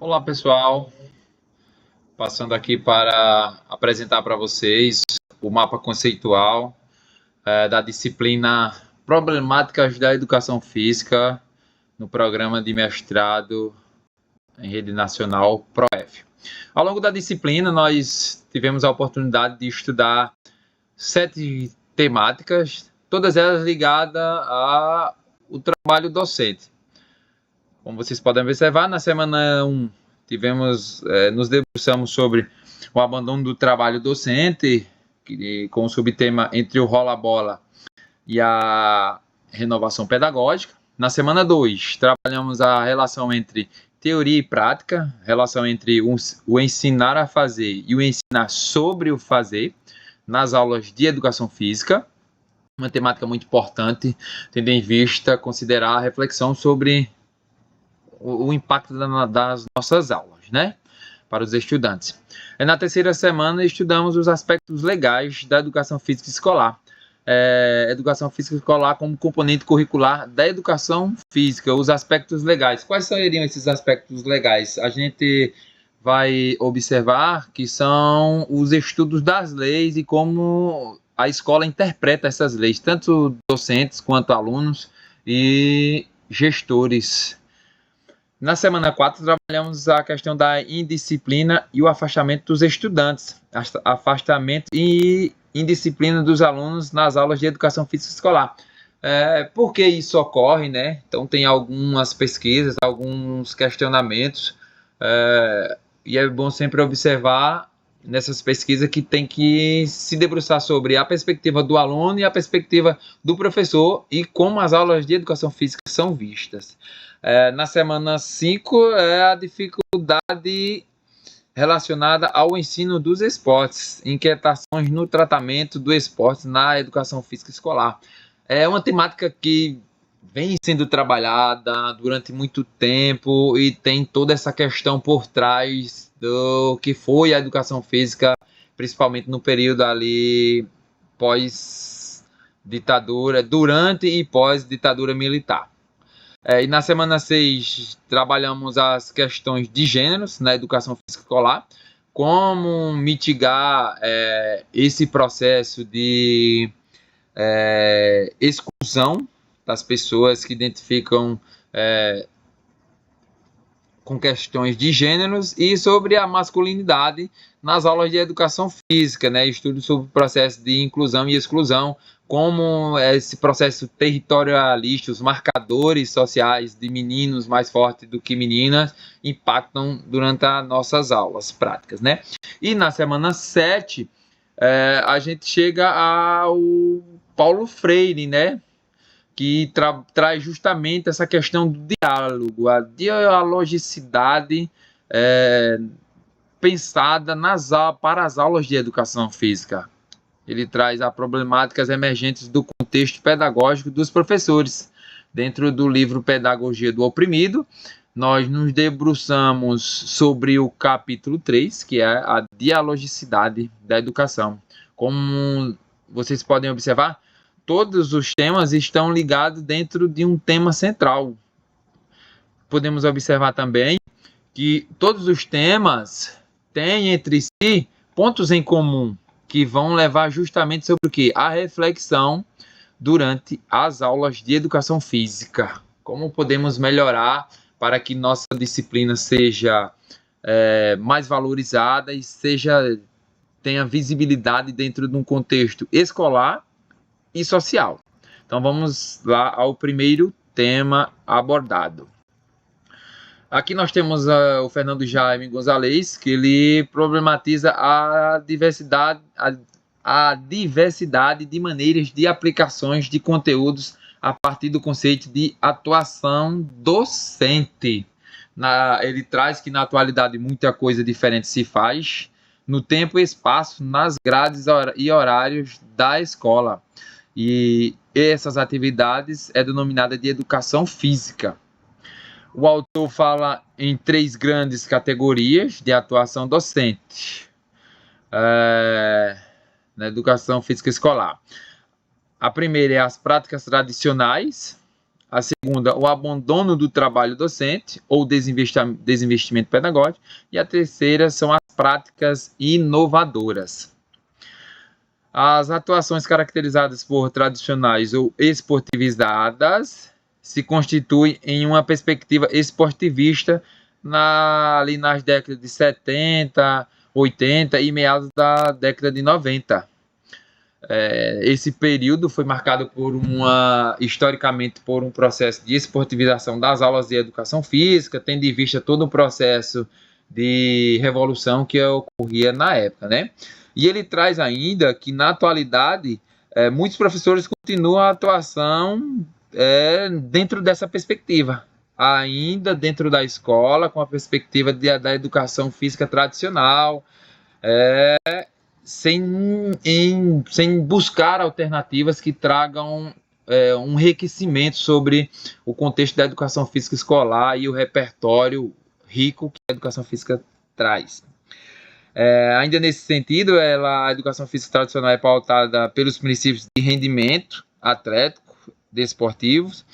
Olá, pessoal. Passando aqui para apresentar para vocês o mapa conceitual da disciplina Problemáticas da Educação Física no programa de mestrado em Rede Nacional PROEF. Ao longo da disciplina, nós tivemos a oportunidade de estudar 7 temáticas, todas elas ligadas ao trabalho docente. Como vocês podem observar, na semana 1 nos debruçamos sobre o abandono do trabalho docente, com o subtema Entre o Rola-Bola e a Renovação Pedagógica. Na semana 2, trabalhamos a relação entre teoria e prática, relação entre o ensinar a fazer e o ensinar sobre o fazer, nas aulas de Educação Física. Uma temática muito importante, tendo em vista considerar a reflexão sobre o impacto das nossas aulas, né, para os estudantes. Na terceira semana, estudamos os aspectos legais da educação física escolar. Educação física escolar como componente curricular da educação física, os aspectos legais. Quais seriam esses aspectos legais? A gente vai observar que são os estudos das leis e como a escola interpreta essas leis, tanto docentes quanto alunos e gestores. Na semana 4, trabalhamos a questão da indisciplina e o afastamento dos estudantes, afastamento e indisciplina dos alunos nas aulas de educação física escolar. Por que isso ocorre, né? Então, tem algumas pesquisas, alguns questionamentos, e é bom sempre observar nessas pesquisas que tem que se debruçar sobre a perspectiva do aluno e a perspectiva do professor e como as aulas de educação física são vistas. Na semana 5, a dificuldade relacionada ao ensino dos esportes, inquietações no tratamento do esporte na educação física escolar. É uma temática que vem sendo trabalhada durante muito tempo e tem toda essa questão por trás do que foi a educação física, principalmente no período ali pós-ditadura, durante e pós-ditadura militar. E na semana 6, trabalhamos as questões de gêneros na educação física escolar, como mitigar esse processo de exclusão das pessoas que identificam com questões de gêneros e sobre a masculinidade nas aulas de educação física, né? Estudo sobre o processo de inclusão e exclusão, como esse processo territorialista, os marcadores sociais de meninos mais fortes do que meninas impactam durante as nossas aulas práticas, né? E na semana 7, a gente chega ao Paulo Freire, né? Que traz justamente essa questão do diálogo, a dialogicidade pensada para as aulas de educação física. Ele traz as problemáticas emergentes do contexto pedagógico dos professores. Dentro do livro Pedagogia do Oprimido, nós nos debruçamos sobre o capítulo 3, que é a dialogicidade da educação. Como vocês podem observar, todos os temas estão ligados dentro de um tema central. Podemos observar também que todos os temas têm entre si pontos em comum, que vão levar justamente sobre o quê? A reflexão durante as aulas de educação física. Como podemos melhorar para que nossa disciplina seja mais valorizada e tenha visibilidade dentro de um contexto escolar e social. Então vamos lá ao primeiro tema abordado. Aqui nós temos o Fernando Jaime Gonzalez, que ele problematiza a diversidade de maneiras de aplicações de conteúdos a partir do conceito de atuação docente. Ele traz que na atualidade muita coisa diferente se faz no tempo e espaço, nas grades e horários da escola. E essas atividades é denominada de educação física. O autor fala em 3 grandes categorias de atuação docente na educação física escolar. A primeira é as práticas tradicionais, A segunda, o abandono do trabalho docente ou desinvestimento pedagógico. E a terceira são as práticas inovadoras. As atuações caracterizadas por tradicionais ou esportivizadas se constituem em uma perspectiva esportivista ali nas décadas de 70, 80 e meados da década de 90. Esse período foi marcado historicamente por um processo de esportivização das aulas de educação física, tendo em vista todo o processo de revolução que ocorria na época, né? E ele traz ainda que, na atualidade, muitos professores continuam a atuação dentro dessa perspectiva, ainda dentro da escola, com a perspectiva da educação física tradicional, sem buscar alternativas que tragam um enriquecimento sobre o contexto da educação física escolar e o repertório rico que a educação física traz. Ainda nesse sentido, a educação física tradicional é pautada pelos princípios de rendimento atlético, desportivos,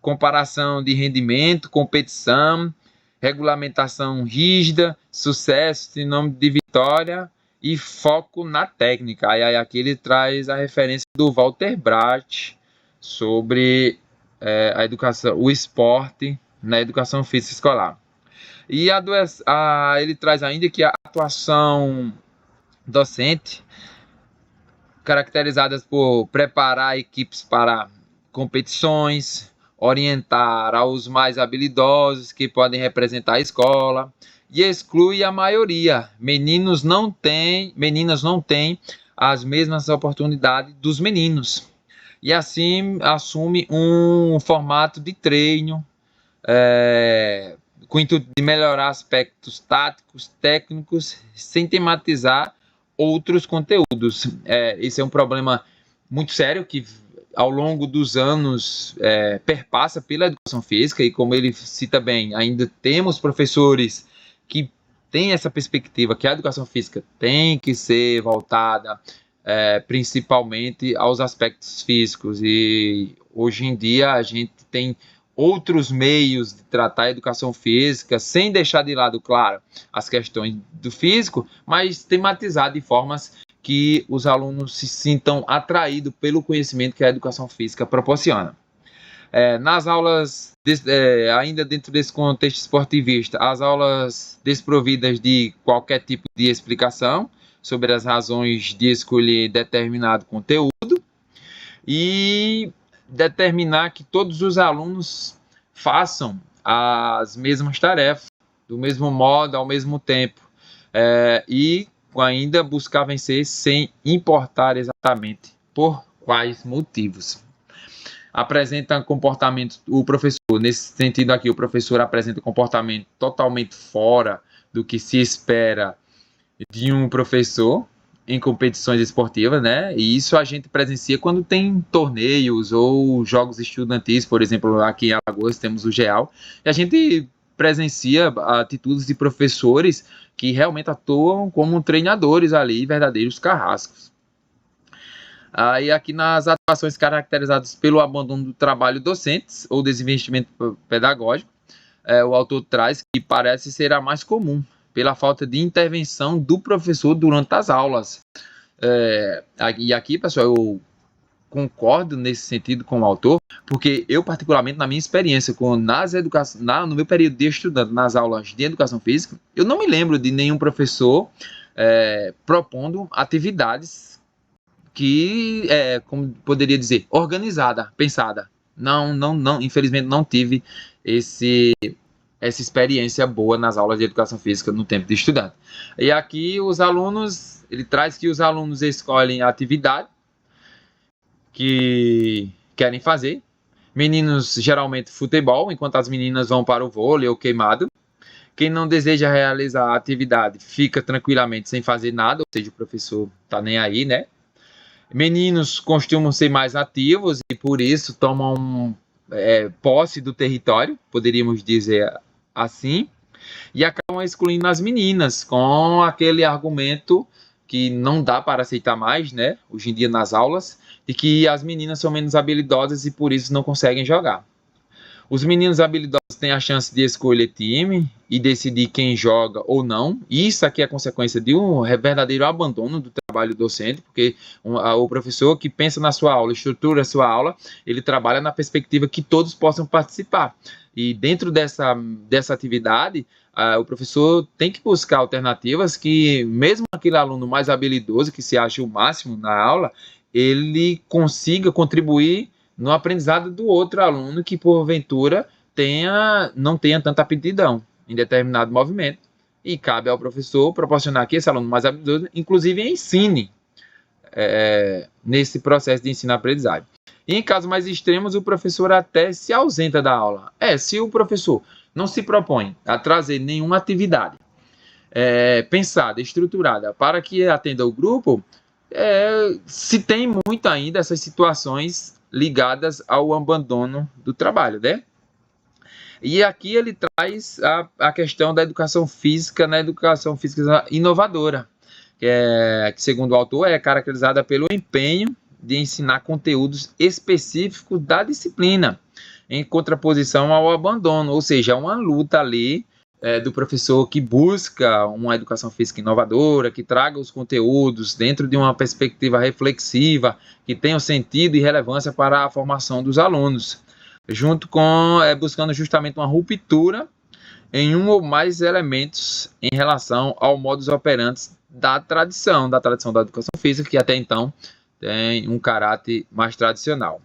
comparação de rendimento, competição, regulamentação rígida, sucesso, sinônimo de vitória e foco na técnica. Aí aqui ele traz a referência do Walter Bracht sobre a educação, o esporte na educação física escolar. E ele traz ainda que a atuação docente, caracterizadas por preparar equipes para competições, orientar aos mais habilidosos que podem representar a escola, e exclui a maioria. Meninas não têm as mesmas oportunidades dos meninos. E assim assume um formato de treino com o intuito de melhorar aspectos táticos, técnicos, sem tematizar outros conteúdos. Esse é um problema muito sério que, ao longo dos anos, perpassa pela educação física, e como ele cita bem, ainda temos professores que têm essa perspectiva que a educação física tem que ser voltada principalmente aos aspectos físicos, e hoje em dia a gente tem outros meios de tratar a educação física, sem deixar de lado, claro, as questões do físico, mas tematizar de formas que os alunos se sintam atraídos pelo conhecimento que a educação física proporciona. Nas aulas, ainda dentro desse contexto esportivista, as aulas desprovidas de qualquer tipo de explicação sobre as razões de escolher determinado conteúdo, e determinar que todos os alunos façam as mesmas tarefas, do mesmo modo, ao mesmo tempo, e ainda buscar vencer sem importar exatamente por quais motivos. Apresenta comportamento, o professor, nesse sentido aqui, o professor apresenta comportamento totalmente fora do que se espera de um professor em competições esportivas, né? E isso a gente presencia quando tem torneios ou jogos estudantis, por exemplo, aqui em Alagoas temos o GEAL, e a gente presencia atitudes de professores que realmente atuam como treinadores ali, verdadeiros carrascos. E aqui nas atuações caracterizadas pelo abandono do trabalho docentes ou desinvestimento pedagógico, o autor traz que parece ser a mais comum, pela falta de intervenção do professor durante as aulas. E aqui, pessoal, eu concordo nesse sentido com o autor, porque eu, particularmente, na minha experiência no meu período de estudante nas aulas de educação física, eu não me lembro de nenhum professor propondo atividades que, como poderia dizer, organizada, pensada. Não, infelizmente não tive essa experiência boa nas aulas de educação física no tempo de estudante. E aqui ele traz que os alunos escolhem a atividade que querem fazer. Meninos, geralmente, futebol, enquanto as meninas vão para o vôlei ou queimado. Quem não deseja realizar a atividade fica tranquilamente sem fazer nada, ou seja, o professor está nem aí, né? Meninos costumam ser mais ativos e, por isso, tomam posse do território, poderíamos dizer assim, e acabam excluindo as meninas com aquele argumento que não dá para aceitar mais, né, hoje em dia nas aulas, de que as meninas são menos habilidosas e por isso não conseguem jogar. Os meninos habilidosos têm a chance de escolher time e decidir quem joga ou não. Isso aqui é consequência de um verdadeiro abandono do trabalho docente, porque o professor que pensa na sua aula, estrutura a sua aula, ele trabalha na perspectiva que todos possam participar. E dentro dessa atividade, o professor tem que buscar alternativas que, mesmo aquele aluno mais habilidoso, que se acha o máximo na aula, ele consiga contribuir no aprendizado do outro aluno que, porventura, não tenha tanta aptidão em determinado movimento. E cabe ao professor proporcionar que esse aluno mais habilidoso, inclusive, ensine nesse processo de ensino-aprendizagem. E em casos mais extremos, o professor até se ausenta da aula. Se o professor não se propõe a trazer nenhuma atividade pensada, estruturada, para que atenda o grupo, se tem muito ainda essas situações ligadas ao abandono do trabalho, né? E aqui ele traz a questão da educação física, na educação física inovadora, que segundo o autor é caracterizada pelo empenho de ensinar conteúdos específicos da disciplina, em contraposição ao abandono, ou seja, uma luta ali do professor que busca uma educação física inovadora, que traga os conteúdos dentro de uma perspectiva reflexiva, que tenha sentido e relevância para a formação dos alunos, junto com buscando justamente uma ruptura em um ou mais elementos em relação ao modus operandi da tradição da educação física, que até então tem um caráter mais tradicional.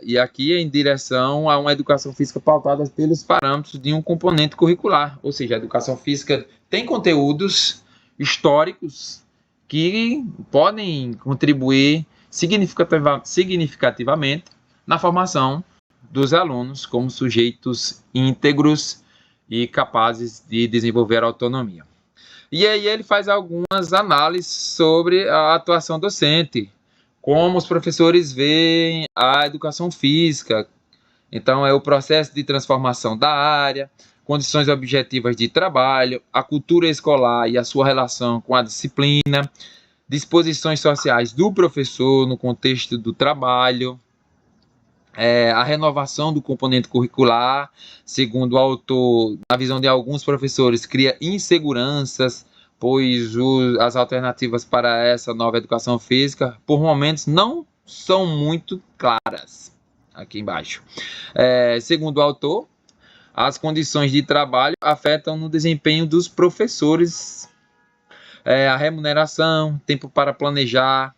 E aqui é em direção a uma educação física pautada pelos parâmetros de um componente curricular, ou seja, a educação física tem conteúdos históricos que podem contribuir significativamente na formação dos alunos como sujeitos íntegros e capazes de desenvolver autonomia. E aí ele faz algumas análises sobre a atuação docente, como os professores veem a educação física. Então, é o processo de transformação da área, condições objetivas de trabalho, a cultura escolar e a sua relação com a disciplina, disposições sociais do professor no contexto do trabalho, a renovação do componente curricular, segundo o autor, na visão de alguns professores, cria inseguranças, pois as alternativas para essa nova educação física, por momentos, não são muito claras. Aqui embaixo. Segundo o autor, as condições de trabalho afetam no desempenho dos professores, a remuneração, tempo para planejar,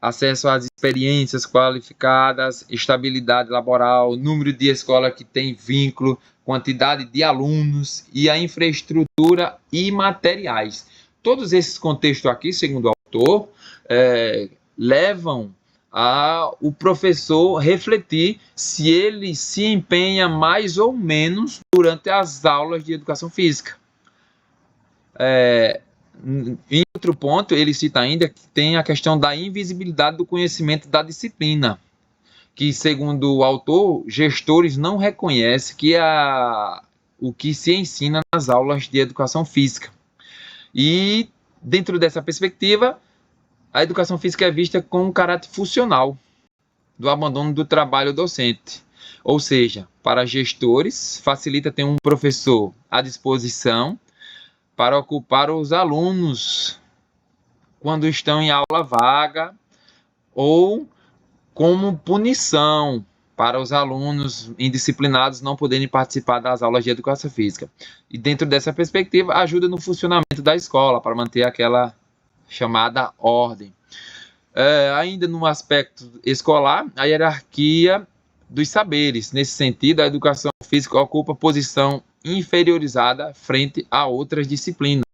acesso às experiências qualificadas, estabilidade laboral, número de escola que tem vínculo, quantidade de alunos e a infraestrutura e materiais. Todos esses contextos aqui, segundo o autor, levam o professor refletir se ele se empenha mais ou menos durante as aulas de educação física. Em outro ponto, ele cita ainda que tem a questão da invisibilidade do conhecimento da disciplina, que, segundo o autor, gestores não reconhecem o que se ensina nas aulas de educação física. E, dentro dessa perspectiva, a educação física é vista com um caráter funcional do abandono do trabalho docente. Ou seja, para gestores, facilita ter um professor à disposição para ocupar os alunos quando estão em aula vaga, ou como punição para os alunos indisciplinados não poderem participar das aulas de educação física. E dentro dessa perspectiva, ajuda no funcionamento da escola, para manter aquela chamada ordem. Ainda no aspecto escolar, a hierarquia dos saberes. Nesse sentido, a educação física ocupa posição inferiorizada frente a outras disciplinas.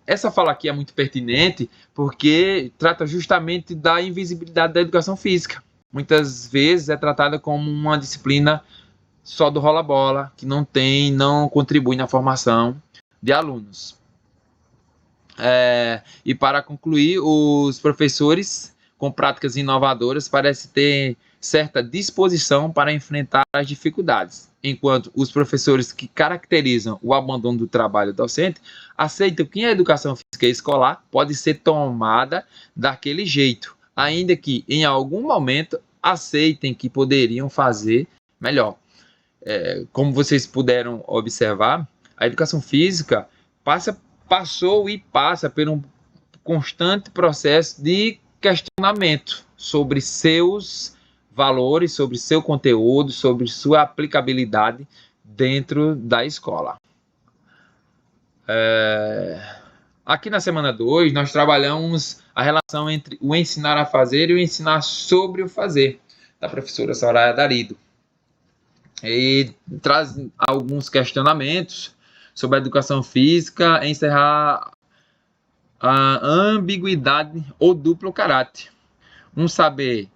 Essa fala aqui é muito pertinente porque trata justamente da invisibilidade da educação física. Muitas vezes é tratada como uma disciplina só do rola-bola, que não contribui na formação de alunos. E para concluir, os professores com práticas inovadoras parecem ter certa disposição para enfrentar as dificuldades, enquanto os professores que caracterizam o abandono do trabalho docente aceitam que a educação física escolar pode ser tomada daquele jeito, ainda que em algum momento aceitem que poderiam fazer melhor. Como vocês puderam observar, a educação física passou e passa por um constante processo de questionamento sobre seus valores, sobre seu conteúdo, sobre sua aplicabilidade dentro da escola. Aqui na semana 2, nós trabalhamos a relação entre o ensinar a fazer e o ensinar sobre o fazer, da professora Soraya Darido. E traz alguns questionamentos sobre a educação física, encerrar a ambiguidade ou duplo caráter. Um saber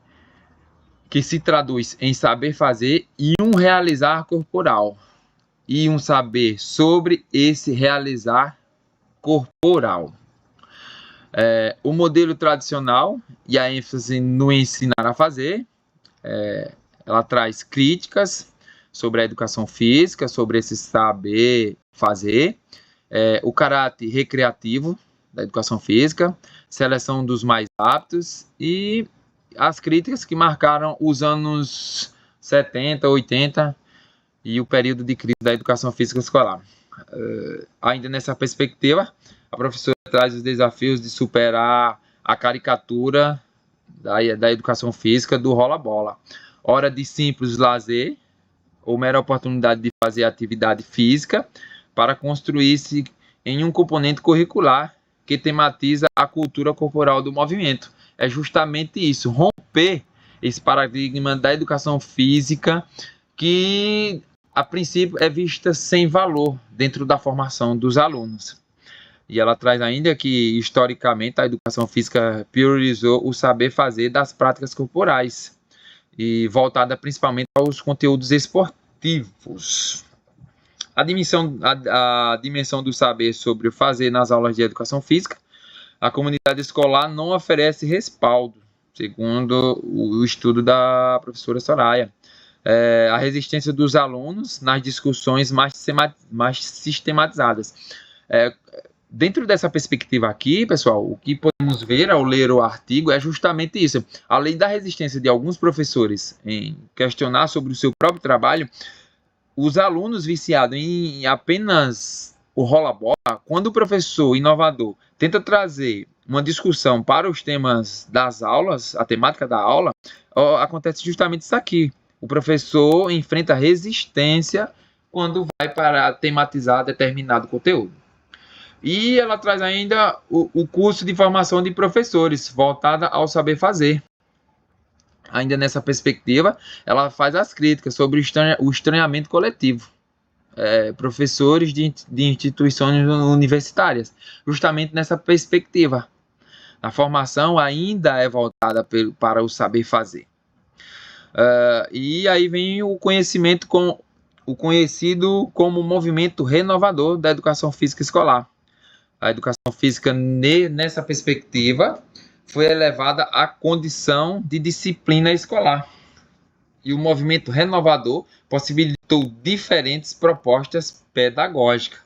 que se traduz em saber fazer e um realizar corporal. E um saber sobre esse realizar corporal. O modelo tradicional e a ênfase no ensinar a fazer. Ela traz críticas sobre a educação física, sobre esse saber fazer. O caráter recreativo da educação física, seleção dos mais aptos e as críticas que marcaram os anos 70, 80 e o período de crise da educação física escolar. Ainda nessa perspectiva, a professora traz os desafios de superar a caricatura da educação física do rola-bola. Hora de simples lazer ou mera oportunidade de fazer atividade física para construir-se em um componente curricular que tematiza a cultura corporal do movimento. É justamente isso, romper esse paradigma da educação física que, a princípio, é vista sem valor dentro da formação dos alunos. E ela traz ainda que, historicamente, a educação física priorizou o saber fazer das práticas corporais e voltada principalmente aos conteúdos esportivos. A dimensão do saber sobre o fazer nas aulas de educação física, a comunidade escolar não oferece respaldo, segundo o estudo da professora Soraya. A resistência dos alunos nas discussões mais sistematizadas. Dentro dessa perspectiva aqui, pessoal, o que podemos ver ao ler o artigo é justamente isso. Além da resistência de alguns professores em questionar sobre o seu próprio trabalho, os alunos viciados em apenas o rola-bola, quando o professor inovador tenta trazer uma discussão para os temas das aulas, a temática da aula, acontece justamente isso aqui. O professor enfrenta resistência quando vai para tematizar determinado conteúdo. E ela traz ainda o curso de formação de professores, voltada ao saber fazer. Ainda nessa perspectiva, ela faz as críticas sobre o estranhamento coletivo. Professores de instituições universitárias, justamente nessa perspectiva. A formação ainda é voltada para o saber fazer. E aí vem o conhecido como movimento renovador da educação física escolar. A educação física, nessa perspectiva, foi elevada à condição de disciplina escolar. E o movimento renovador possibilitou diferentes propostas pedagógicas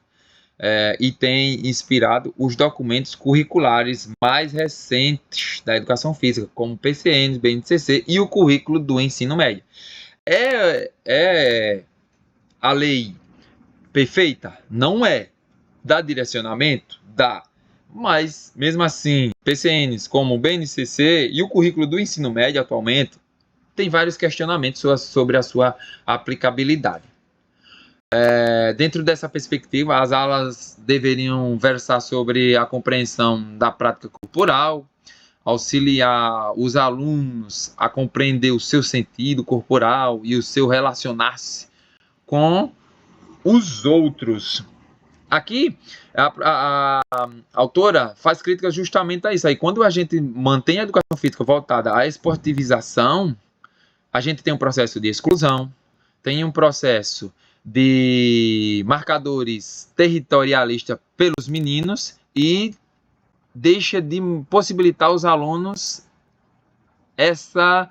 e tem inspirado os documentos curriculares mais recentes da educação física, como PCN, BNCC e o currículo do ensino médio. É a lei perfeita? Não é. Dá direcionamento? Dá. Mas, mesmo assim, PCNs como o BNCC e o currículo do ensino médio atualmente tem vários questionamentos sobre a sua aplicabilidade. Dentro dessa perspectiva, as aulas deveriam versar sobre a compreensão da prática corporal, auxiliar os alunos a compreender o seu sentido corporal e o seu relacionar-se com os outros. Aqui, a autora faz críticas justamente a isso. Aí, quando a gente mantém a educação física voltada à esportivização, a gente tem um processo de exclusão, tem um processo de marcadores territorialistas pelos meninos e deixa de possibilitar aos alunos essa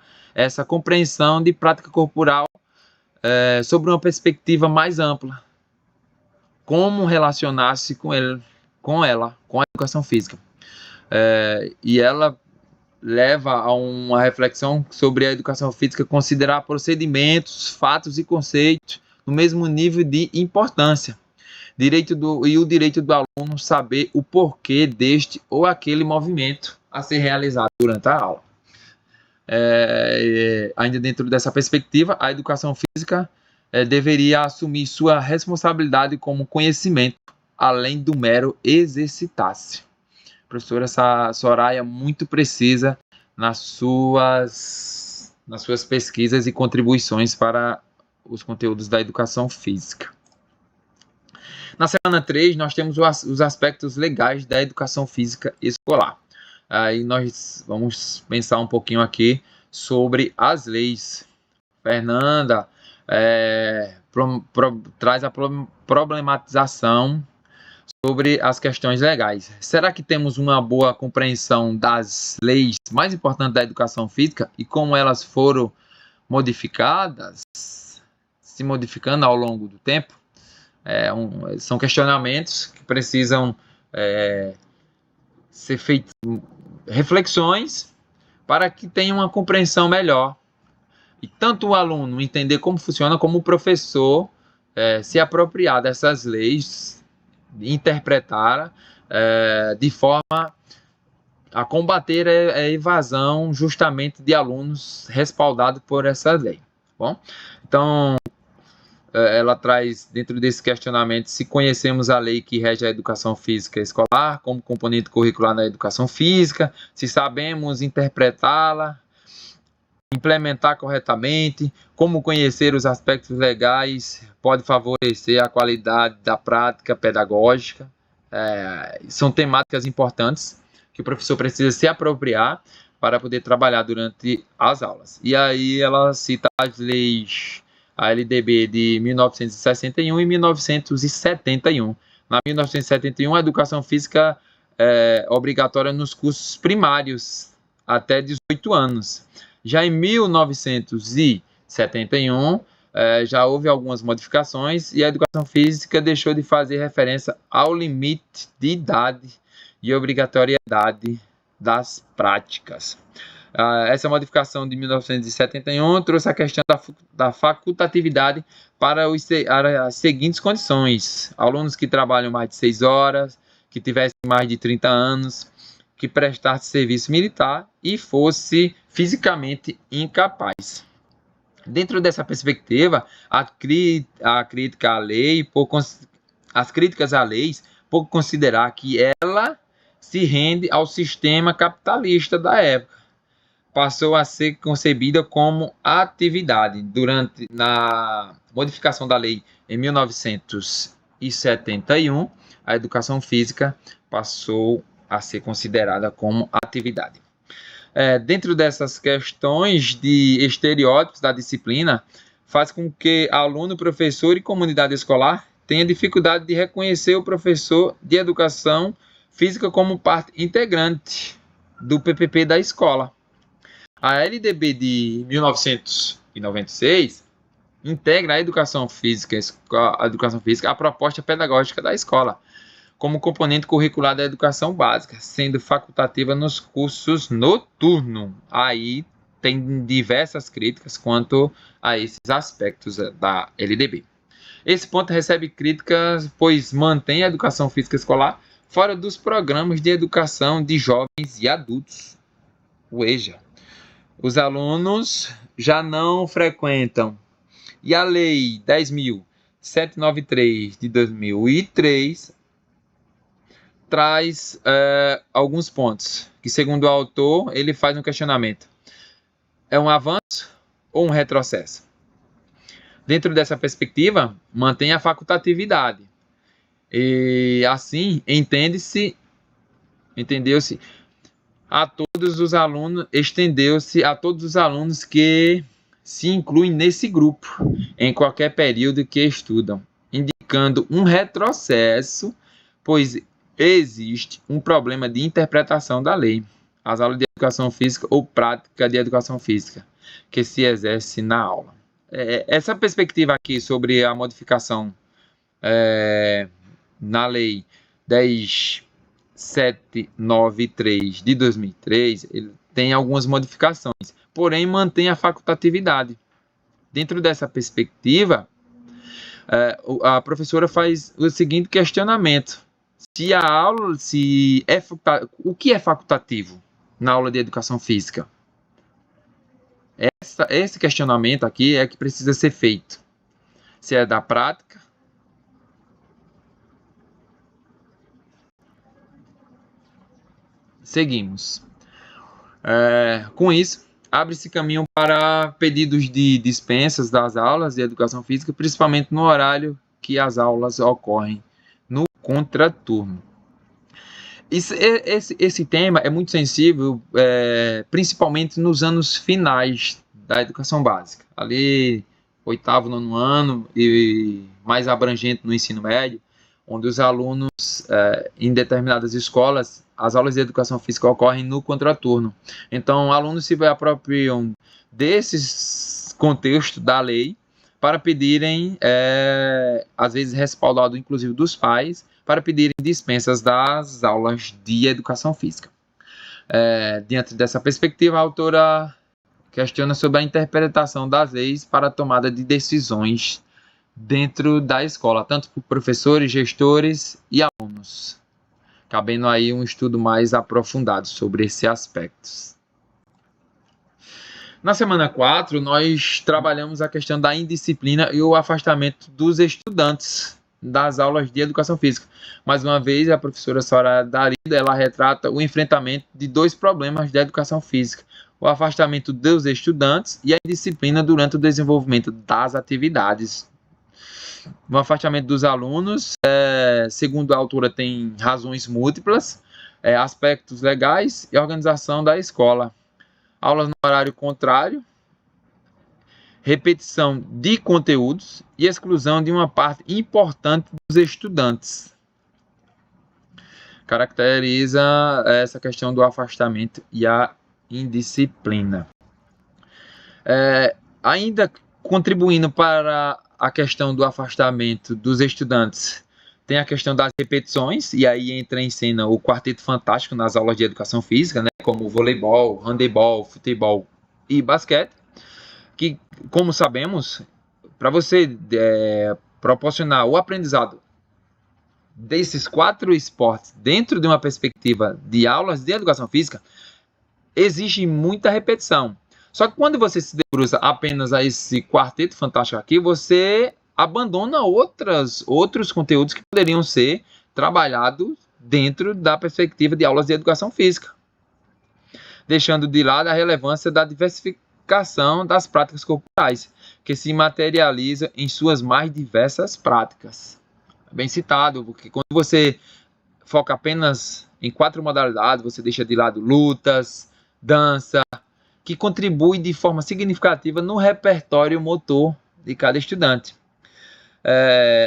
compreensão de prática corporal sobre uma perspectiva mais ampla. Como relacionar-se com a educação física. E ela leva a uma reflexão sobre a educação física, considerar procedimentos, fatos e conceitos no mesmo nível de importância. O direito do aluno saber o porquê deste ou aquele movimento a ser realizado durante a aula. Ainda dentro dessa perspectiva, a educação física deveria assumir sua responsabilidade como conhecimento, além do mero exercitar-se. Professora Soraya, muito precisa nas suas pesquisas e contribuições para os conteúdos da educação física. Na semana 3, nós temos os aspectos legais da educação física escolar. Aí nós vamos pensar um pouquinho aqui sobre as leis. Fernanda traz a problematização sobre as questões legais. Será que temos uma boa compreensão das leis mais importantes da educação física e como elas foram modificadas, se modificando ao longo do tempo? São questionamentos que precisam ser feitas reflexões para que tenha uma compreensão melhor. E tanto o aluno entender como funciona, como o professor se apropriar dessas leis, interpretar de forma a combater a evasão justamente de alunos respaldados por essa lei. Bom, então, ela traz dentro desse questionamento se conhecemos a lei que rege a educação física escolar como componente curricular na educação física, se sabemos interpretá-la, implementar corretamente, como conhecer os aspectos legais pode favorecer a qualidade da prática pedagógica. São temáticas importantes que o professor precisa se apropriar para poder trabalhar durante as aulas. E aí ela cita as leis, a LDB de 1961 e 1971. Na 1971, a educação física é obrigatória nos cursos primários até 18 anos. Já em 1971, já houve algumas modificações e a educação física deixou de fazer referência ao limite de idade e obrigatoriedade das práticas. Essa modificação de 1971 trouxe a questão da facultatividade para as seguintes condições: alunos que trabalham mais de 6 horas, que tivessem mais de 30 anos, que prestasse serviço militar e fosse fisicamente incapaz. Dentro dessa perspectiva, as críticas à lei, por considerar que ela se rende ao sistema capitalista da época, passou a ser concebida como atividade. Na modificação da lei em 1971, a educação física passou a ser considerada como atividade. Dentro dessas questões de estereótipos da disciplina, faz com que aluno, professor e comunidade escolar tenha dificuldade de reconhecer o professor de educação física como parte integrante do PPP da escola. A LDB de 1996 integra a educação física à proposta pedagógica da escola, como componente curricular da educação básica, sendo facultativa nos cursos noturnos. Aí tem diversas críticas quanto a esses aspectos da LDB. Esse ponto recebe críticas, pois mantém a educação física escolar fora dos programas de educação de jovens e adultos, o EJA. Os alunos já não frequentam. E a Lei 10.793 de 2003 traz alguns pontos que, segundo o autor, ele faz um questionamento. É um avanço ou um retrocesso? Dentro dessa perspectiva, mantém a facultatividade. E assim, entendeu-se a todos os alunos, estendeu-se a todos os alunos que se incluem nesse grupo, em qualquer período que estudam, indicando um retrocesso, pois existe um problema de interpretação da lei, as aulas de educação física ou prática de educação física, que se exerce na aula. Essa perspectiva aqui sobre a modificação na lei 10.793 de 2003, ele tem algumas modificações, porém mantém a facultatividade. Dentro dessa perspectiva, a professora faz o seguinte questionamento: se a aula, o que é facultativo na aula de educação física? Esse questionamento aqui é que precisa ser feito. Se é da prática. Seguimos. Com isso, abre-se caminho para pedidos de dispensas das aulas de educação física, principalmente no horário que as aulas ocorrem no contraturno. Esse tema é muito sensível, principalmente nos anos finais da educação básica, ali 8º, 9º ano e mais abrangente no ensino médio, onde os alunos, em determinadas escolas, as aulas de educação física ocorrem no contraturno. Então, alunos se apropriam desses contextos da lei para pedirem, às vezes respaldado inclusive dos pais, para pedirem dispensas das aulas de educação física. Diante dessa perspectiva, a autora questiona sobre a interpretação das leis para a tomada de decisões dentro da escola, tanto por professores, gestores e alunos, cabendo aí um estudo mais aprofundado sobre esses aspectos. Na semana 4, nós trabalhamos a questão da indisciplina e o afastamento dos estudantes das aulas de educação física. Mais uma vez, a professora Soraya Darida, ela retrata o enfrentamento de 2 problemas da educação física: o afastamento dos estudantes e a indisciplina durante o desenvolvimento das atividades. O afastamento dos alunos, segundo a autora, tem razões múltiplas, aspectos legais e organização da escola. Aulas no horário contrário, repetição de conteúdos e exclusão de uma parte importante dos estudantes. Caracteriza essa questão do afastamento e a indisciplina. Ainda contribuindo para a questão do afastamento dos estudantes, tem a questão das repetições, e aí entra em cena o quarteto fantástico nas aulas de educação física, né, como voleibol, handebol, futebol e basquete, que, como sabemos, para você proporcionar o aprendizado desses 4 esportes dentro de uma perspectiva de aulas de educação física, exige muita repetição. Só que quando você se debruça apenas a esse quarteto fantástico aqui, você abandona outros conteúdos que poderiam ser trabalhados dentro da perspectiva de aulas de educação física, deixando de lado a relevância da diversificação das práticas corporais, que se materializa em suas mais diversas práticas. Bem citado, porque quando você foca apenas em 4 modalidades, você deixa de lado lutas, dança, que contribui de forma significativa no repertório motor de cada estudante.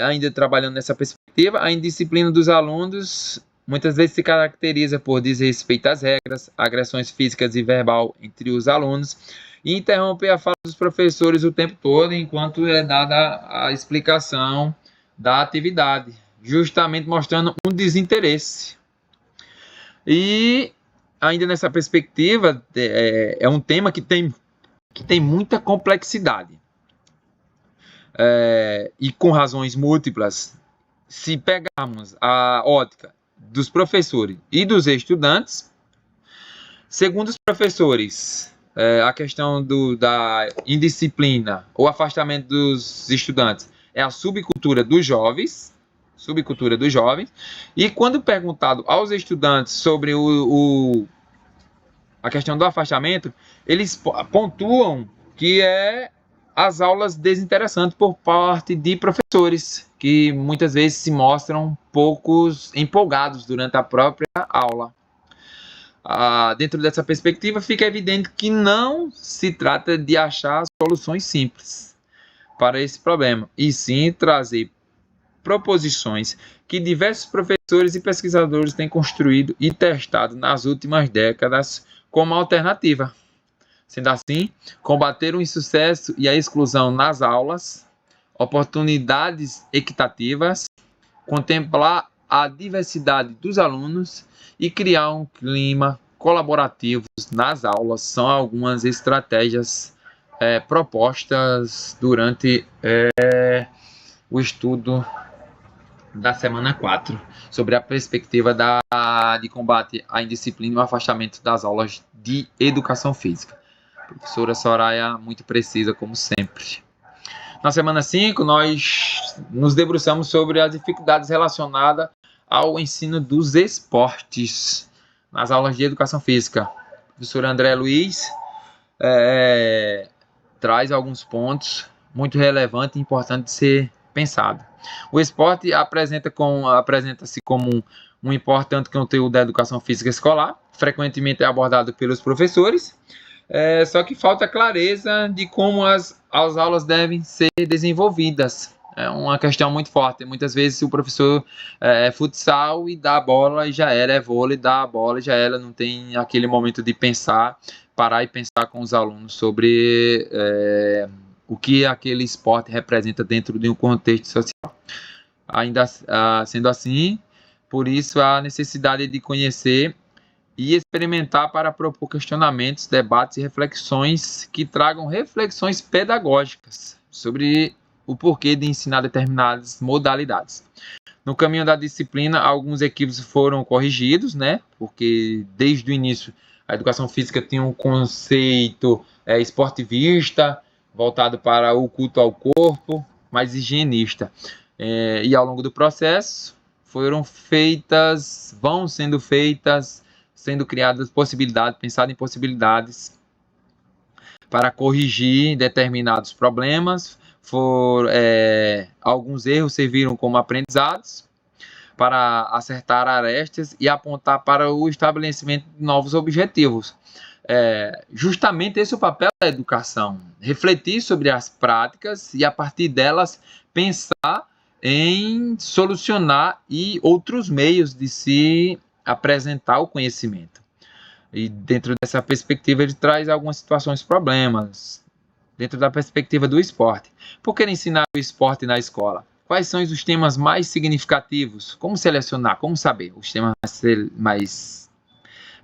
Ainda trabalhando nessa perspectiva, a indisciplina dos alunos muitas vezes se caracteriza por desrespeito às regras, agressões físicas e verbal entre os alunos, e interromper a fala dos professores o tempo todo enquanto é dada a explicação da atividade, justamente mostrando um desinteresse. E ainda nessa perspectiva, é um tema que tem muita complexidade. E com razões múltiplas. Se pegarmos a ótica dos professores e dos estudantes, segundo os professores, a questão da indisciplina, o afastamento dos estudantes é a subcultura dos jovens, e quando perguntado aos estudantes sobre a questão do afastamento, eles pontuam que as aulas desinteressantes por parte de professores, que muitas vezes se mostram poucos empolgados durante a própria aula. Dentro dessa perspectiva, fica evidente que não se trata de achar soluções simples para esse problema, e sim trazer proposições que diversos professores e pesquisadores têm construído e testado nas últimas décadas como alternativa. Sendo assim, combater o insucesso e a exclusão nas aulas, oportunidades equitativas, contemplar a diversidade dos alunos e criar um clima colaborativos nas aulas são algumas estratégias propostas durante o estudo da semana 4, sobre a perspectiva de combate à indisciplina e o afastamento das aulas de educação física. Professora Soraya, muito precisa, como sempre. Na semana 5, nós nos debruçamos sobre as dificuldades relacionadas ao ensino dos esportes nas aulas de educação física. O professor André Luiz traz alguns pontos muito relevantes e importantes de ser pensado. O esporte apresenta-se como um importante conteúdo da educação física escolar, frequentemente é abordado pelos professores, só que falta clareza de como as aulas devem ser desenvolvidas. É uma questão muito forte. Muitas vezes o professor é futsal e dá a bola e já era, é vôlei, dá a bola e já era, não tem aquele momento de pensar, parar e pensar com os alunos sobre o que aquele esporte representa dentro de um contexto social. Ainda sendo assim, por isso a necessidade de conhecer e experimentar para propor questionamentos, debates e reflexões que tragam reflexões pedagógicas sobre o porquê de ensinar determinadas modalidades. No caminho da disciplina, alguns equívocos foram corrigidos, né? Porque desde o início a educação física tinha um conceito esportivista, voltado para o culto ao corpo, mais higienista. E ao longo do processo vão sendo criadas possibilidades, pensado em possibilidades para corrigir determinados problemas. Alguns erros serviram como aprendizados para acertar arestas e apontar para o estabelecimento de novos objetivos. Justamente esse é o papel da educação, refletir sobre as práticas e a partir delas pensar em solucionar e outros meios de se apresentar o conhecimento. E dentro dessa perspectiva ele traz algumas situações, problemas, dentro da perspectiva do esporte. Por que ensinar o esporte na escola? Quais são os temas mais significativos? Como selecionar? Como saber os temas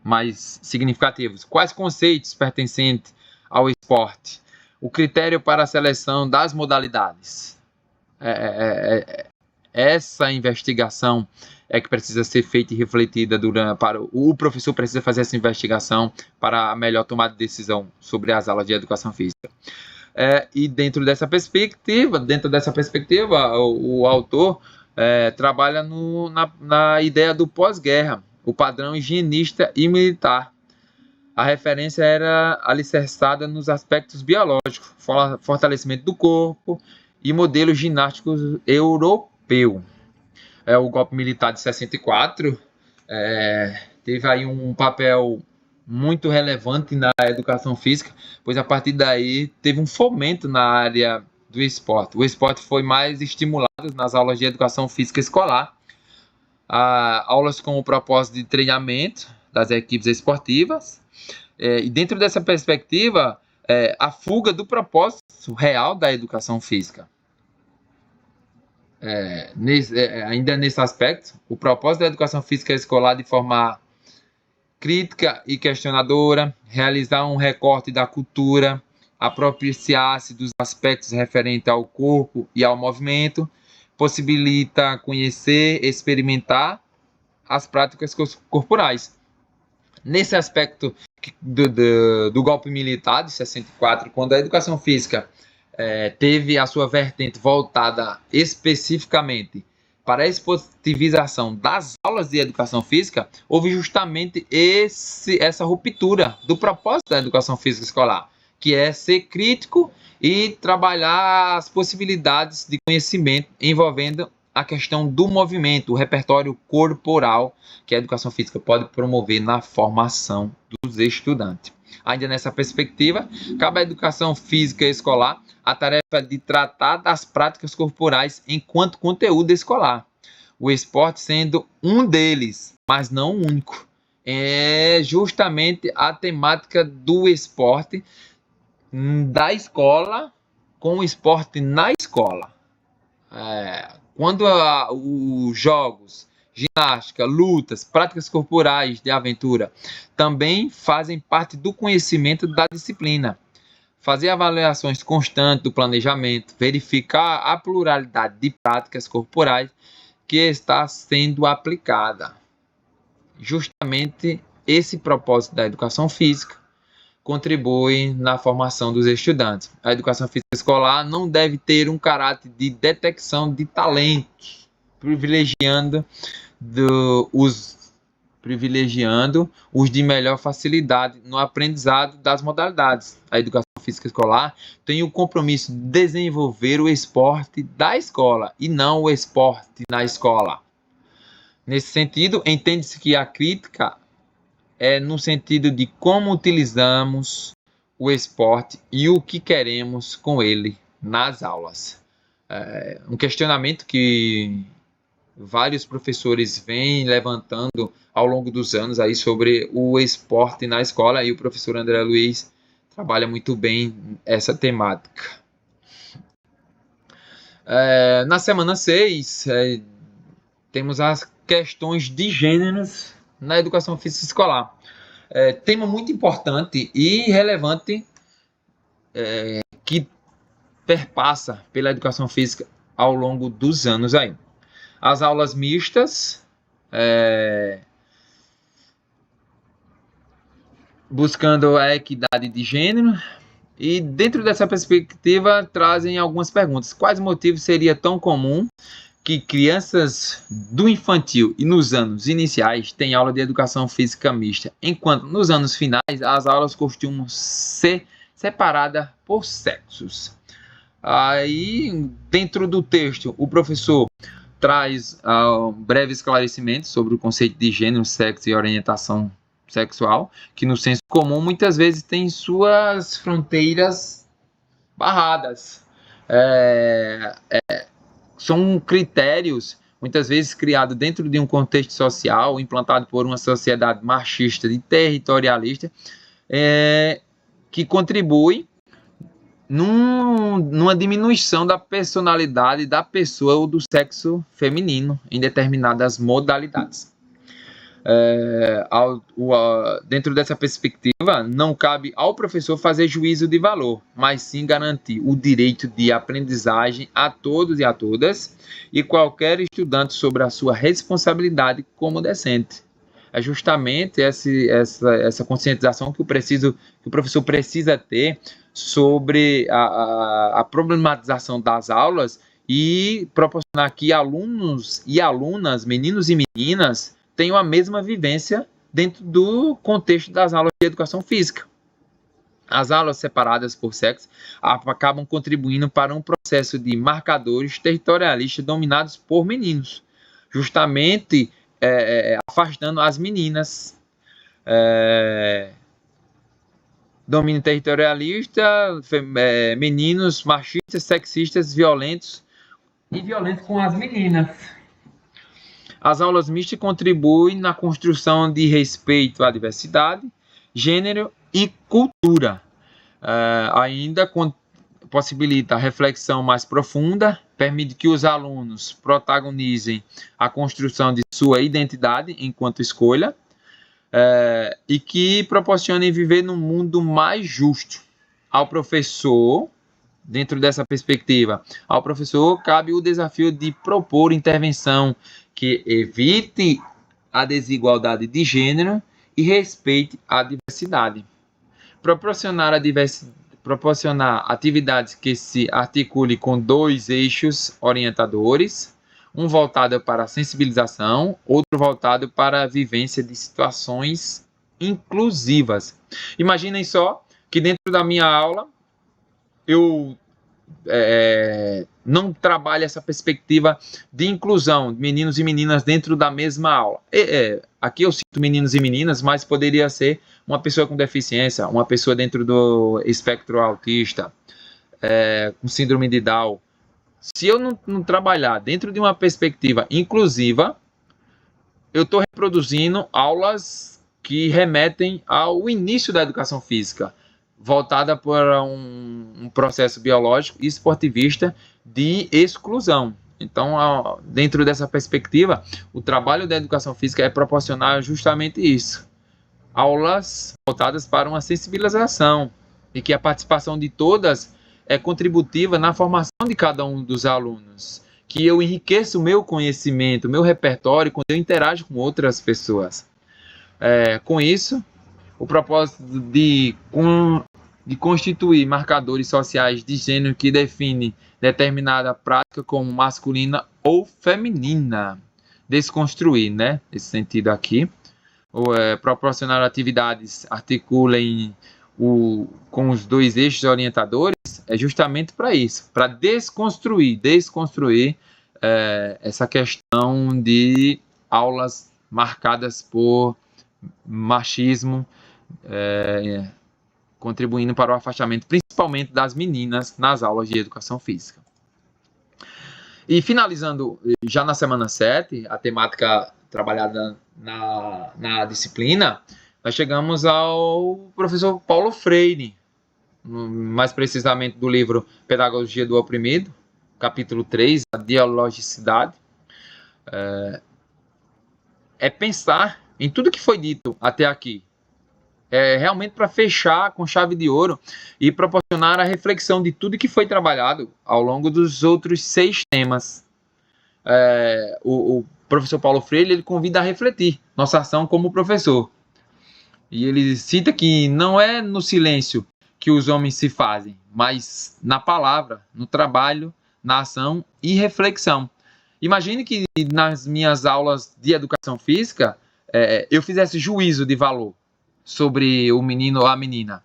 mais significativos? Quais conceitos pertencentes ao esporte? O critério para a seleção das modalidades. Essa investigação que precisa ser feita e refletida o professor precisa fazer essa investigação para a melhor tomada de decisão sobre as aulas de educação física. E dentro dessa perspectiva, o autor trabalha na ideia do pós-guerra, o padrão higienista e militar. A referência era alicerçada nos aspectos biológicos, fortalecimento do corpo e modelo ginástico europeu. O golpe militar de 64 teve aí um papel muito relevante na educação física, pois a partir daí teve um fomento na área do esporte. O esporte foi mais estimulado nas aulas de educação física escolar, aulas com o propósito de treinamento das equipes esportivas, e dentro dessa perspectiva, a fuga do propósito real da educação física. Ainda nesse aspecto, o propósito da educação física escolar de formar crítica e questionadora, realizar um recorte da cultura, apropriar-se dos aspectos referentes ao corpo e ao movimento, possibilita conhecer, experimentar as práticas corporais. Nesse aspecto do golpe militar de 64, quando a educação física teve a sua vertente voltada especificamente para a esportivização das aulas de educação física, houve justamente essa ruptura do propósito da educação física escolar, que é ser crítico e trabalhar as possibilidades de conhecimento envolvendo a questão do movimento, o repertório corporal que a educação física pode promover na formação dos estudantes. Ainda nessa perspectiva, cabe à educação física escolar a tarefa de tratar das práticas corporais enquanto conteúdo escolar. O esporte sendo um deles, mas não o único. É justamente a temática do esporte da escola com o esporte na escola. Quando os jogos ginástica, lutas, práticas corporais de aventura, também fazem parte do conhecimento da disciplina. Fazer avaliações constantes do planejamento, verificar a pluralidade de práticas corporais que está sendo aplicada. Justamente esse propósito da educação física contribui na formação dos estudantes. A educação física escolar não deve ter um caráter de detecção de talentos, privilegiando os de melhor facilidade no aprendizado das modalidades. A educação física escolar tem o compromisso de desenvolver o esporte da escola e não o esporte na escola. Nesse sentido, entende-se que a crítica é no sentido de como utilizamos o esporte e o que queremos com ele nas aulas. Um questionamento que vários professores vêm levantando ao longo dos anos aí sobre o esporte na escola, e o professor André Luiz trabalha muito bem essa temática. Na semana 6, temos as questões de gêneros na educação física escolar. Tema muito importante e relevante que perpassa pela educação física ao longo dos anos aí. As aulas mistas, buscando a equidade de gênero, e dentro dessa perspectiva trazem algumas perguntas. Quais motivos seria tão comum que crianças do infantil e nos anos iniciais têm aula de educação física mista, enquanto nos anos finais as aulas costumam ser separadas por sexos? Aí, dentro do texto, o professor traz um breve esclarecimento sobre o conceito de gênero, sexo e orientação sexual, que no senso comum muitas vezes tem suas fronteiras barradas. São critérios muitas vezes criados dentro de um contexto social, implantado por uma sociedade machista e territorialista, que contribui numa diminuição da personalidade da pessoa ou do sexo feminino em determinadas modalidades. Dentro dessa perspectiva, não cabe ao professor fazer juízo de valor, mas sim garantir o direito de aprendizagem a todos e a todas e qualquer estudante sobre a sua responsabilidade como docente. É justamente essa conscientização que o professor precisa ter sobre a problematização das aulas e proporcionar que alunos e alunas, meninos e meninas, tenham a mesma vivência dentro do contexto das aulas de educação física. As aulas separadas por sexo acabam contribuindo para um processo de marcadores territorialistas dominados por meninos, justamente afastando as meninas. Domínio territorialista, meninos machistas, sexistas, violentos com as meninas. As aulas mistas contribuem na construção de respeito à diversidade, gênero e cultura. Ainda possibilita a reflexão mais profunda, permite que os alunos protagonizem a construção de sua identidade enquanto escolha, e que proporcionem viver num mundo mais justo. Ao professor, dentro dessa perspectiva, ao professor cabe o desafio de propor intervenção que evite a desigualdade de gênero e respeite a diversidade. Proporcionar atividades que se articulem com 2 eixos orientadores, um voltado para a sensibilização, outro voltado para a vivência de situações inclusivas. Imaginem só que dentro da minha aula eu não trabalho essa perspectiva de inclusão de meninos e meninas dentro da mesma aula. Aqui eu cito meninos e meninas, mas poderia ser uma pessoa com deficiência, uma pessoa dentro do espectro autista, com síndrome de Down. Se eu não trabalhar dentro de uma perspectiva inclusiva, eu estou reproduzindo aulas que remetem ao início da educação física, voltada para um processo biológico e esportivista de exclusão. Então, dentro dessa perspectiva, o trabalho da educação física é proporcionar justamente isso. Aulas voltadas para uma sensibilização e que a participação de todas é contributiva na formação de cada um dos alunos. Que eu enriqueço o meu conhecimento, o meu repertório quando eu interajo com outras pessoas. Com isso, o propósito de constituir marcadores sociais de gênero que definem determinada prática como masculina ou feminina. Desconstruir, né? Nesse sentido aqui. Proporcionar atividades articulem com os dois eixos orientadores é justamente para isso, para desconstruir essa questão de aulas marcadas por machismo, contribuindo para o afastamento, principalmente das meninas, nas aulas de educação física. E finalizando, já na semana 7, a temática trabalhada na disciplina, nós chegamos ao professor Paulo Freire, mais precisamente do livro Pedagogia do Oprimido, capítulo 3, a dialogicidade. Pensar em tudo que foi dito até aqui, realmente para fechar com chave de ouro e proporcionar a reflexão de tudo que foi trabalhado ao longo dos outros 6 temas. O professor Paulo Freire ele convida a refletir nossa ação como professor. E ele cita que não é no silêncio que os homens se fazem, mas na palavra, no trabalho, na ação e reflexão. Imagine que nas minhas aulas de educação física eu fizesse juízo de valor sobre o menino ou a menina.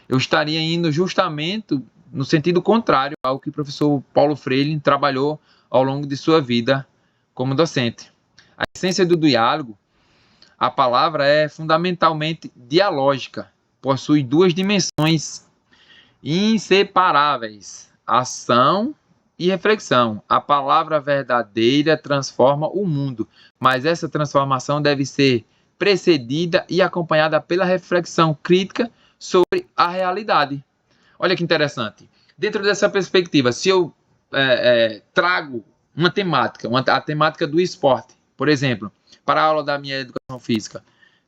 Eu estaria indo justamente no sentido contrário ao que o professor Paulo Freire trabalhou ao longo de sua vida como docente. A essência do diálogo, a palavra é fundamentalmente dialógica, possui 2 dimensões inseparáveis, ação e reflexão. A palavra verdadeira transforma o mundo, mas essa transformação deve ser precedida e acompanhada pela reflexão crítica sobre a realidade. Olha que interessante. Dentro dessa perspectiva, se eu trago uma temática, a temática do esporte, por exemplo, para a aula da minha educação física,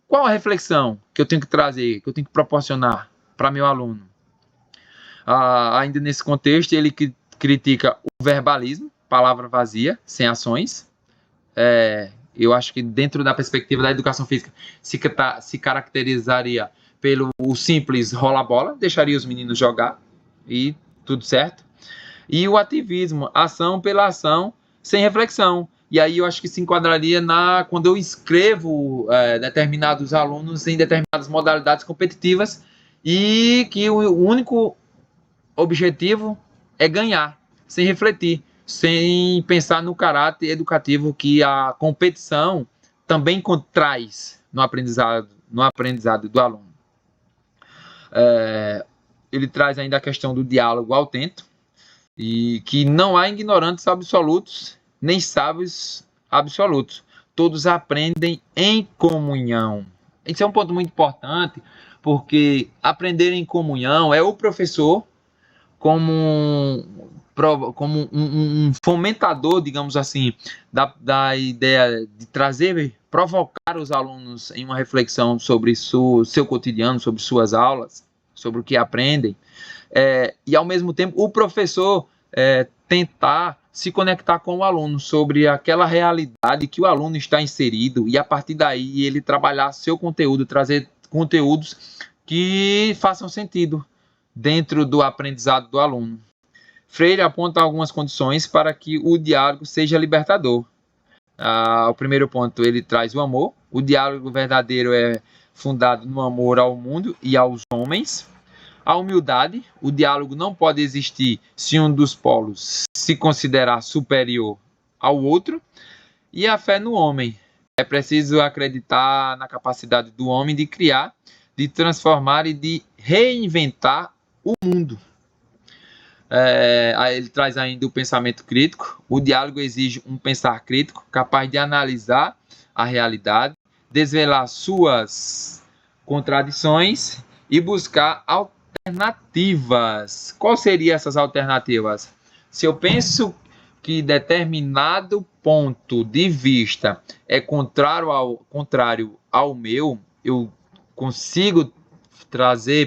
qual a reflexão que eu tenho que trazer, que eu tenho que proporcionar para meu aluno? Ainda nesse contexto, ele critica o verbalismo, palavra vazia, sem ações. Eu acho que dentro da perspectiva da educação física se caracterizaria pelo simples rola-bola, deixaria os meninos jogar e tudo certo. E o ativismo, ação pela ação, sem reflexão. E aí eu acho que se enquadraria quando eu inscrevo determinados alunos em determinadas modalidades competitivas e que o único objetivo é ganhar, sem refletir, sem pensar no caráter educativo que a competição também traz no aprendizado do aluno. Ele traz ainda a questão do diálogo autêntico e que não há ignorantes absolutos nem sábios absolutos. Todos aprendem em comunhão. Esse é um ponto muito importante, porque aprender em comunhão é o professor como um fomentador, digamos assim, da ideia de provocar os alunos em uma reflexão sobre seu cotidiano, sobre suas aulas, sobre o que aprendem, e ao mesmo tempo o professor tentar se conectar com o aluno sobre aquela realidade que o aluno está inserido e a partir daí ele trabalhar seu conteúdo, trazer conteúdos que façam sentido dentro do aprendizado do aluno. Freire aponta algumas condições para que o diálogo seja libertador. O primeiro ponto, ele traz o amor. O diálogo verdadeiro é fundado no amor ao mundo e aos homens. A humildade, o diálogo não pode existir se um dos polos se considerar superior ao outro. E a fé no homem. É preciso acreditar na capacidade do homem de criar, de transformar e de reinventar o mundo. Ele traz ainda o pensamento crítico. O diálogo exige um pensar crítico, capaz de analisar a realidade, desvelar suas contradições e buscar alternativas. Quais seriam essas alternativas? Se eu penso que determinado ponto de vista é contrário ao meu, eu consigo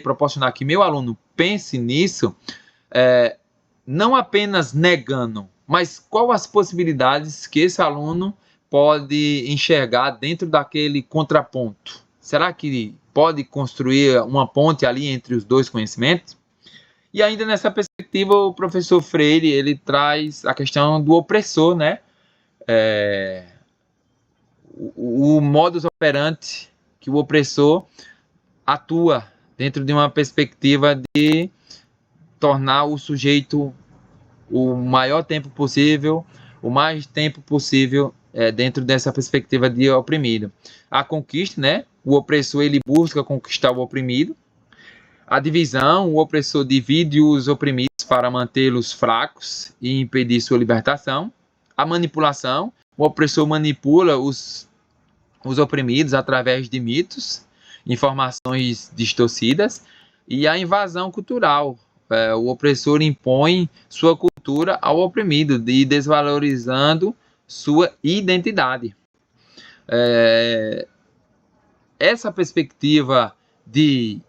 proporcionar que meu aluno pense nisso, não apenas negando, mas quais as possibilidades que esse aluno pode enxergar dentro daquele contraponto? Será que pode construir uma ponte ali entre os dois conhecimentos? E ainda nessa perspectiva, o professor Freire, ele traz a questão do opressor, né? O modus operandi que o opressor atua dentro de uma perspectiva de tornar o sujeito o maior tempo possível, o mais tempo possível dentro dessa perspectiva de oprimido. A conquista, né? O opressor ele busca conquistar o oprimido. A divisão, o opressor divide os oprimidos para mantê-los fracos e impedir sua libertação. A manipulação, o opressor manipula os oprimidos através de mitos, informações distorcidas. E a invasão cultural, o opressor impõe sua cultura ao oprimido, desvalorizando sua identidade. Essa perspectiva de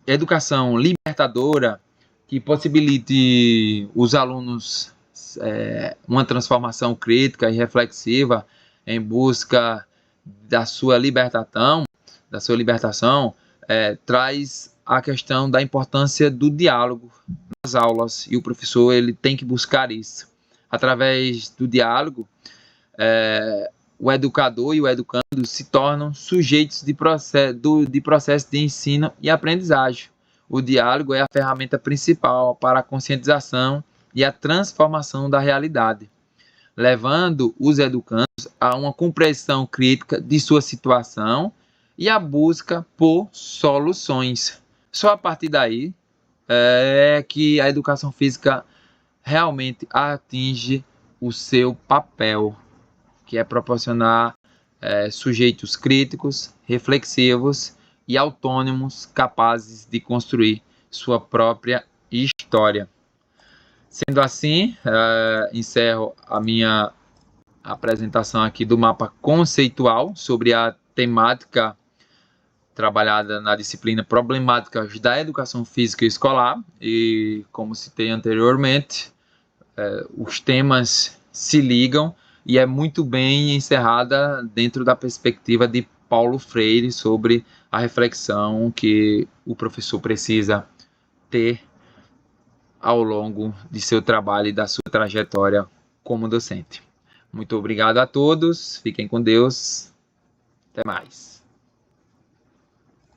educação libertadora, que possibilite os alunos uma transformação crítica e reflexiva em busca da sua libertação, traz a questão da importância do diálogo nas aulas, e o professor ele tem que buscar isso. Através do diálogo, o educador e o educando se tornam sujeitos de processo de ensino e aprendizagem. O diálogo é a ferramenta principal para a conscientização e a transformação da realidade, levando os educandos a uma compreensão crítica de sua situação e a busca por soluções. Só a partir daí é que a educação física realmente atinge o seu papel, que é proporcionar sujeitos críticos, reflexivos e autônomos, capazes de construir sua própria história. Sendo assim, encerro a minha apresentação aqui do mapa conceitual sobre a temática trabalhada na disciplina Problemáticas da Educação Física Escolar, e como citei anteriormente, os temas se ligam e é muito bem encerrada dentro da perspectiva de Paulo Freire sobre a reflexão que o professor precisa ter ao longo de seu trabalho e da sua trajetória como docente. Muito obrigado a todos, fiquem com Deus, até mais.